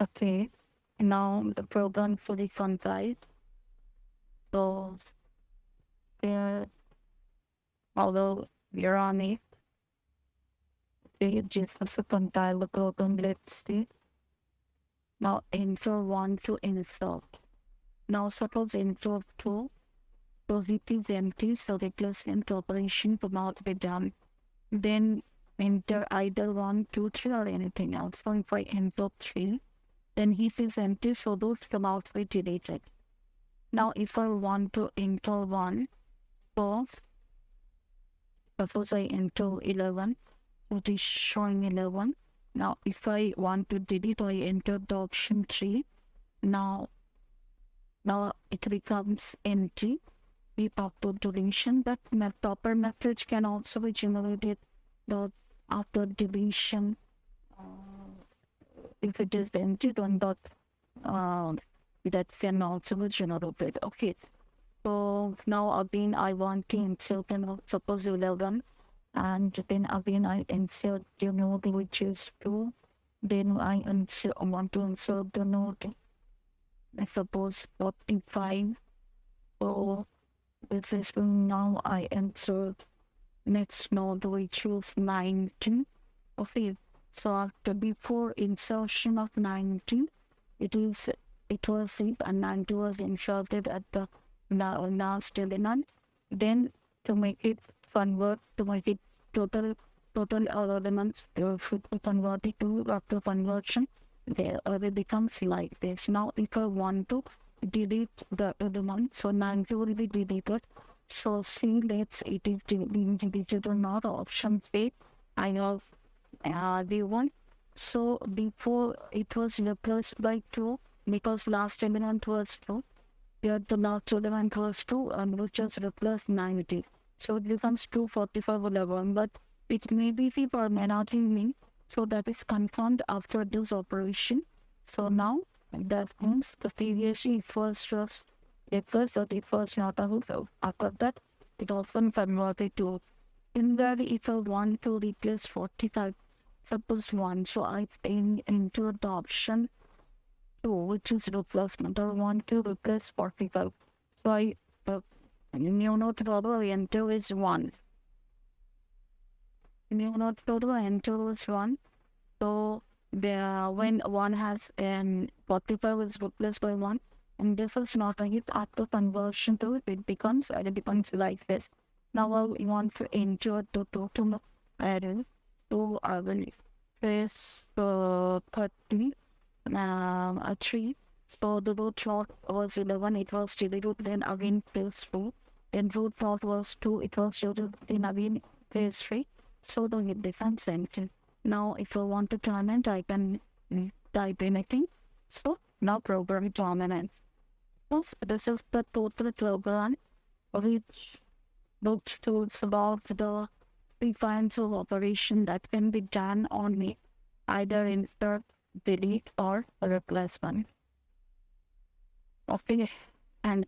Okay, now the program fully compiled. So there, although we're on it, we just have to compile the program. Let's see. Now enter one to install. Now suppose enter two. So it is empty, so replacement operation will not be done. Then enter either 1, 2, 3 or anything else. So if I enter 3, then if is empty, so those come out be deleted. Now if I want to enter 1, so suppose I enter 11, so it is showing 11. Now if I want to delete, I enter the option 3. Now, now it becomes empty. We pop to deletion. That proper message can also be generated the after deletion. If it is empty, then uh, that can also be generated. Okay. So now again I want to insert suppose 11, and then again I insert the node which is 2. Then I want to insert the node, I suppose 45. So this is now I insert next node which is 19. Okay, so after before insertion of 19, it is it was Heap and 90 was inserted at the last element. Then to make it convert to make it total elements should be converted to after conversion. There it becomes like this. Now if I want to delete the element, so 90 will be deleted. So see let's it is being deleted or not. Option A I have the one. So before it was replaced by 2 because last element was 2. Here the last element was 2 and which just replaced 90. So it becomes 245 11, but it may be or may not be me. So that is confirmed after this operation. So now that means the previously it was just replaced or it was not available. After that it often converted to in that if I want to replace 45, suppose 1, so I aim into the option 2, which is replacement. I want to replace 45. So I, new node total enter is 1. New node total enter is 1. So when 1 has 45 is replaced by 1, and this is not a hit after conversion to it becomes like this. Now I want to enter the total array. So I will press 30 a 3. So the root plot was 11, it was deleted, then again press 2. Then root plot was 2, it was deleted, then again press 3. So the difference empty. Now if I want to comment, I can type anything. So now program dominance. So this is the total program which looks to about the sequential operation that can be done on me, either insert, delete, or replacement. Okay, and